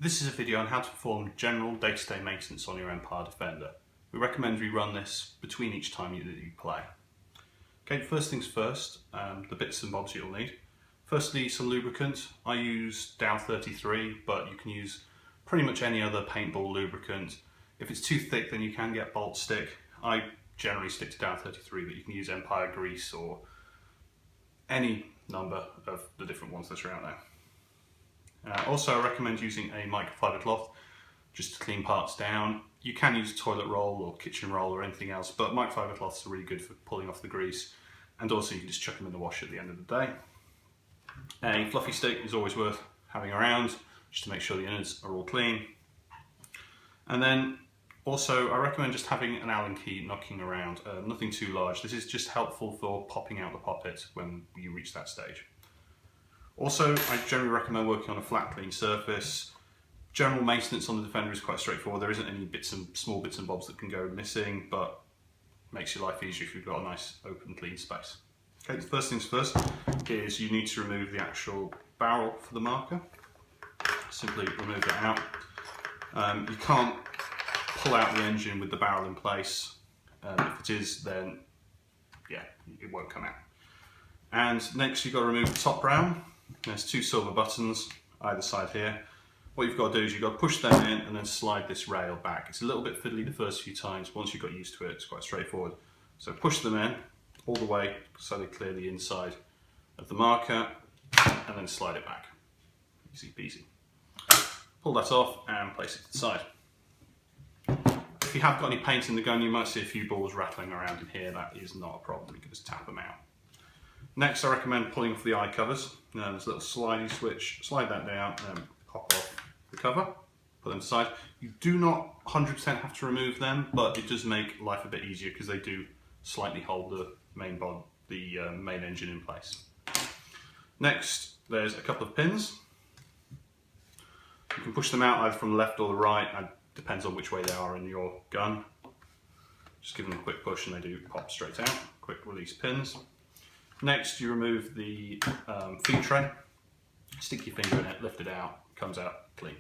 This is a video on how to perform general day-to-day maintenance on your Empire Defender. We recommend you run this between each time that you play. Okay, first things first, the bits and bobs you'll need. Firstly, some lubricant. I use Dow 33, but you can use pretty much any other paintball lubricant. If it's too thick, then you can get bolt stick. I generally stick to Dow 33, but you can use Empire grease or any number of the different ones that are out there. Also, I recommend using a microfiber cloth just to clean parts down. You can use toilet roll or kitchen roll or anything else, but microfiber cloths are really good for pulling off the grease, and also you can just chuck them in the wash at the end of the day. A fluffy stick is always worth having around just to make sure the innards are all clean. And then also I recommend just having an Allen key knocking around, nothing too large. This is just helpful for popping out the poppet when you reach that stage. Also, I generally recommend working on a flat, clean surface. General maintenance on the Defender is quite straightforward. There isn't any small bits and bobs that can go missing, but makes your life easier if you've got a nice, open, clean space. Okay, the first things first is you need to remove the actual barrel for the marker. Simply remove it out. You can't pull out the engine with the barrel in place. If it is, then yeah, it won't come out. And next you've got to remove the top rail. There's two silver buttons either side here. What you've got to do is you've got to push them in and then slide this rail back. It's a little bit fiddly the first few times. Once you've got used to it, it's quite straightforward. So push them in all the way so they clear the inside of the marker, and then slide it back. Easy peasy. Pull that off and place it to the side. If you have got any paint in the gun, you might see a few balls rattling around in here. That is not a problem. You can just tap them out. Next, I recommend pulling off the eye covers. There's a little slidey switch. Slide that down and pop off the cover. Put them aside. You do not 100% have to remove them, but it does make life a bit easier because they do slightly hold the main engine in place. Next, there's a couple of pins. You can push them out either from the left or the right. It depends on which way they are in your gun. Just give them a quick push and they do pop straight out. Quick release pins. Next, you remove the feed tray, stick your finger in it, lift it out, comes out clean.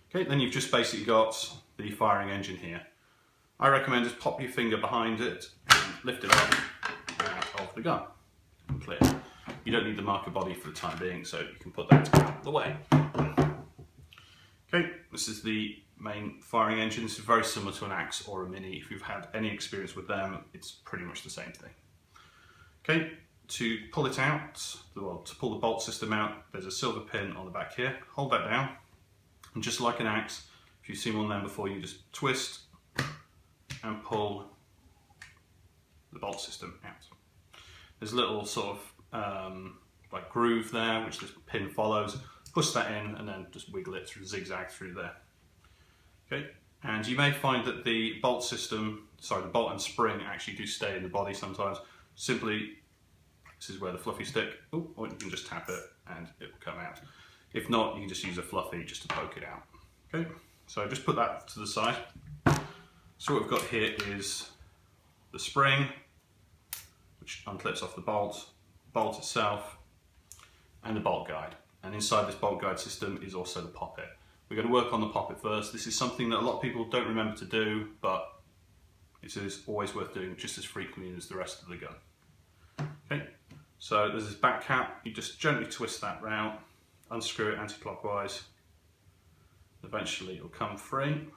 Okay, then you've just basically got the firing engine here. I recommend just pop your finger behind it and lift it up out of the gun and clear. You don't need the marker body for the time being, so you can put that out of the way. Okay, this is the main firing engine. This is very similar to an Axe or a Mini. If you've had any experience with them, it's pretty much the same thing. Okay, to pull it out, to pull the bolt system out, there's a silver pin on the back here. Hold that down, and just like an Axe, if you've seen one of them before, you just twist and pull the bolt system out. There's a little sort of like groove there, which this pin follows. Push that in and then just wiggle it through, zigzag through there. Okay, and you may find that the bolt and spring actually do stay in the body sometimes. Simply, this is where the fluffy stick, or you can just tap it and it will come out. If not, you can just use a fluffy just to poke it out. Okay, so just put that to the side. So what we've got here is the spring, which unclips off the bolt itself, and the bolt guide. And inside this bolt guide system is also the poppet. We're going to work on the poppet first. This is something that a lot of people don't remember to do, but it is always worth doing just as frequently as the rest of the gun. Okay, so there's this back cap. You just gently twist that round, unscrew it anti-clockwise. Eventually it'll come free.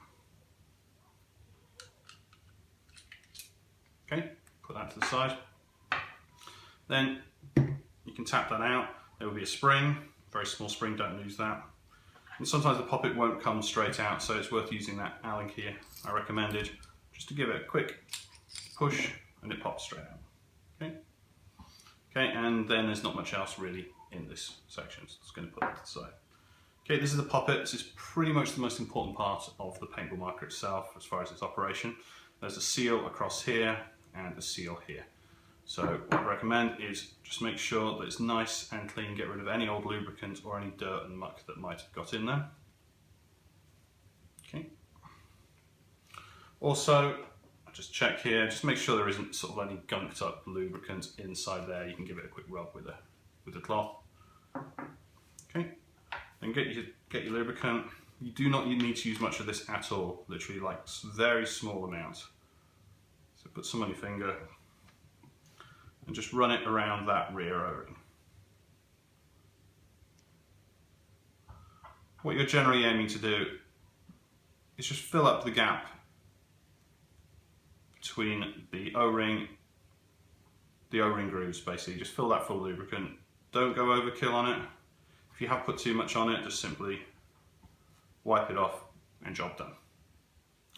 Okay, put that to the side. Then you can tap that out. There will be a spring, very small spring, don't lose that. And sometimes the poppet won't come straight out, so it's worth using that Allen key I recommended, just to give it a quick push and it pops straight out. Okay, okay, and then there's not much else really in this section, so just going to put that to the side. Okay, this is the poppet. This is pretty much the most important part of the paintball marker itself as far as its operation. There's a seal across here and a seal here. So what I recommend is just make sure that it's nice and clean, get rid of any old lubricant or any dirt and muck that might have got in there. Okay. Also, just check here, just make sure there isn't sort of any gunked up lubricant inside there. You can give it a quick rub with a cloth. Okay. Then get your lubricant. You do not need to use much of this at all, literally like very small amounts. So put some on your finger and just run it around that rear O-ring. What you're generally aiming to do is just fill up the gap between the O-ring grooves, basically. Just fill that full of lubricant. Don't go overkill on it. If you have put too much on it, just simply wipe it off and job done.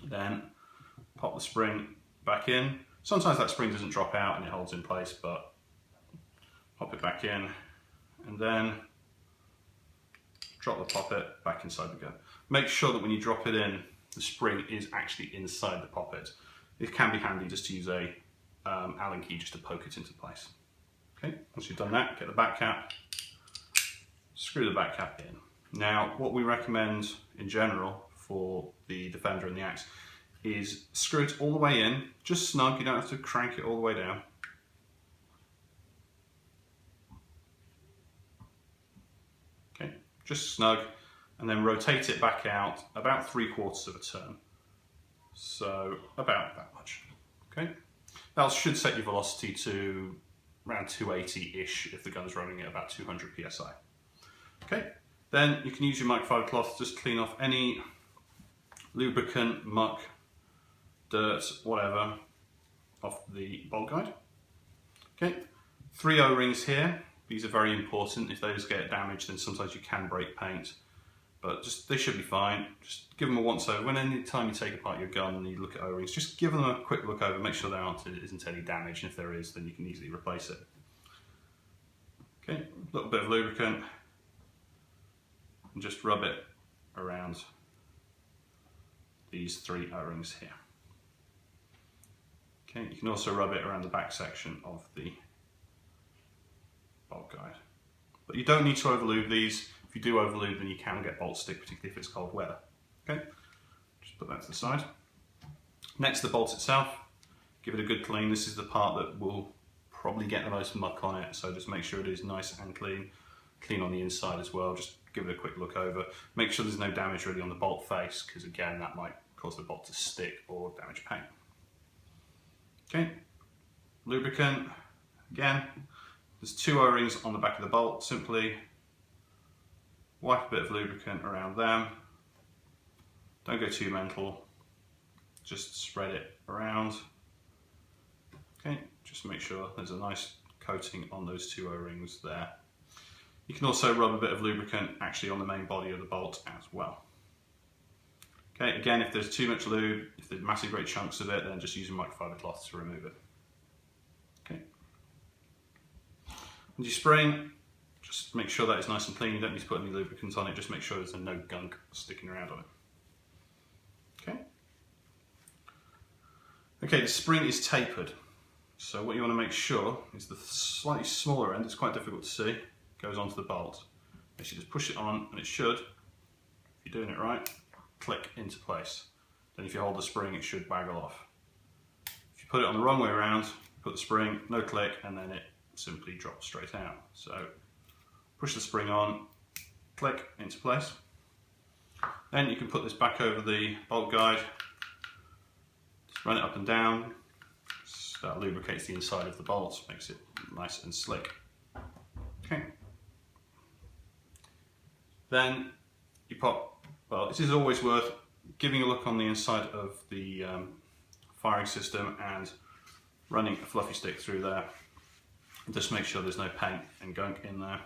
Then pop the spring back in. Sometimes that spring doesn't drop out and it holds in place, but pop it back in and then drop the poppet back inside the gun. Make sure that when you drop it in, the spring is actually inside the poppet. It can be handy just to use a Allen key just to poke it into place. Okay, once you've done that, get the back cap, screw the back cap in. Now, what we recommend in general for the Fender and the Axe is screw it all the way in, just snug, you don't have to crank it all the way down. Okay, just snug, and then rotate it back out about 3/4 of a turn. So about that much. Okay, that should set your velocity to around 280-ish if the gun's running at about 200 psi. Okay, then you can use your microfiber cloth to just clean off any lubricant, muck, dirt, whatever, off the bolt guide. Okay, 3 O-rings here. These are very important. If those get damaged, then sometimes you can break paint, but they should be fine. Just give them a once over. When any time you take apart your gun and you look at O-rings, just give them a quick look over, make sure there isn't any damage, and if there is, then you can easily replace it. Okay, a little bit of lubricant, and just rub it around these 3 O-rings here. Okay, you can also rub it around the back section of the bolt guide. But you don't need to overlube these. If you do overlube, then you can get bolt stick, particularly if it's cold weather. Okay, just put that to the side. Next, the bolt itself. Give it a good clean. This is the part that will probably get the most muck on it, so just make sure it is nice and clean. Clean on the inside as well. Just give it a quick look over. Make sure there's no damage really on the bolt face, because again, that might cause the bolt to stick or damage paint. Okay, lubricant. Again, there's 2 O-rings on the back of the bolt. Simply wipe a bit of lubricant around them. Don't go too mental. Just spread it around. Okay, just make sure there's a nice coating on those 2 O-rings there. You can also rub a bit of lubricant actually on the main body of the bolt as well. Okay, again, if there's too much lube, if there's massive great chunks of it, then just use a microfiber cloth to remove it. Okay. And your spring, just make sure that it's nice and clean. You don't need to put any lubricants on it, just make sure there's no gunk sticking around on it. Okay. Okay, the spring is tapered. So what you want to make sure is the slightly smaller end, it's quite difficult to see, goes onto the bolt. Basically just push it on and it should, if you're doing it right, click into place. Then if you hold the spring, it should waggle off. If you put it on the wrong way around, put the spring, no click, and then it simply drops straight out. So push the spring on, click into place. Then you can put this back over the bolt guide, just run it up and down. So that lubricates the inside of the bolt, makes it nice and slick. Okay. Then you pop. Well, this is always worth giving a look on the inside of the firing system and running a fluffy stick through there. Just make sure there's no paint and gunk in there.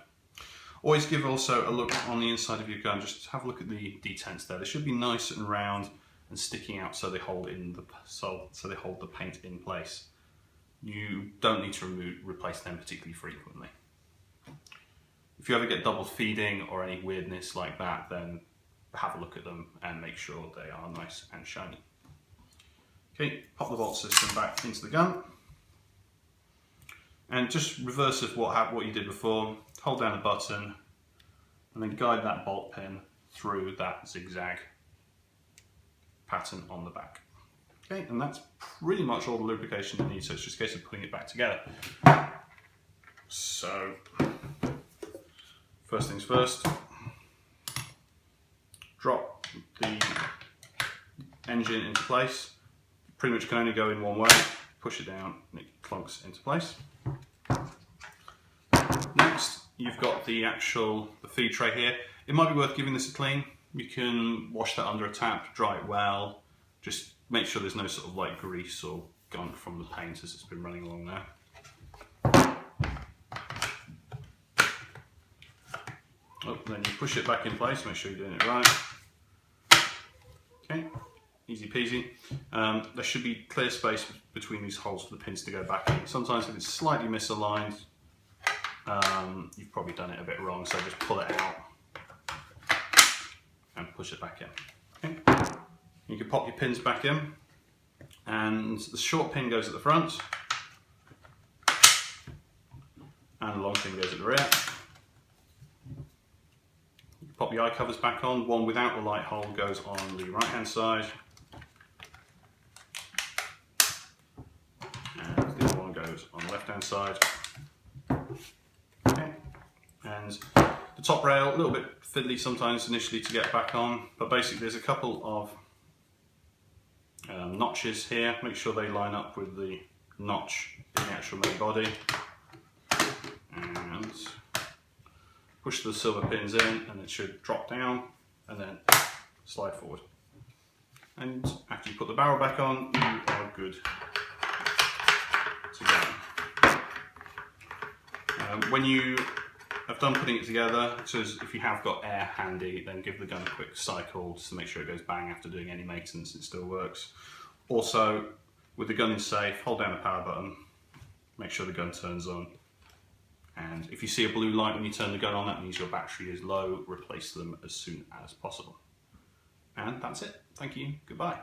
Always give also a look on the inside of your gun. Just have a look at the detents there. They should be nice and round and sticking out so they hold they hold the paint in place. You don't need to replace them particularly frequently. If you ever get double feeding or any weirdness like that, then have a look at them and make sure they are nice and shiny. Okay, pop the bolt system back into the gun. And just reverse of what you did before, hold down the button and then guide that bolt pin through that zigzag pattern on the back. Okay, and that's pretty much all the lubrication you need, so it's just a case of putting it back together. So, first things first, drop the engine into place. Pretty much can only go in one way. Push it down and it clunks into place. Next, you've got the feed tray here. It might be worth giving this a clean. You can wash that under a tap, dry it well. Just make sure there's no sort of like grease or gunk from the paint as it's been running along there. Oh, then you push it back in place, make sure you're doing it right. Okay, easy peasy. There should be clear space between these holes for the pins to go back in. Sometimes if it's slightly misaligned, you've probably done it a bit wrong, so just pull it out and push it back in. Okay. You can pop your pins back in, and the short pin goes at the front, and the long pin goes at the rear. You pop the eye covers back on. One without the light hole goes on the right hand side, and the other one goes on the left hand side. Okay. And the top rail, a little bit fiddly sometimes initially to get back on, but basically there's a couple of notches here. Make sure they line up with the notch in the actual main body, and push the silver pins in, and it should drop down and then slide forward. And after you put the barrel back on, you are good to go. When you have done putting it together, so if you have got air handy, then give the gun a quick cycle just to make sure it goes bang after doing any maintenance. It still works. Also, with the gun in safe, hold down the power button, make sure the gun turns on, and if you see a blue light when you turn the gun on, that means your battery is low. Replace them as soon as possible. And that's it. Thank you. Goodbye.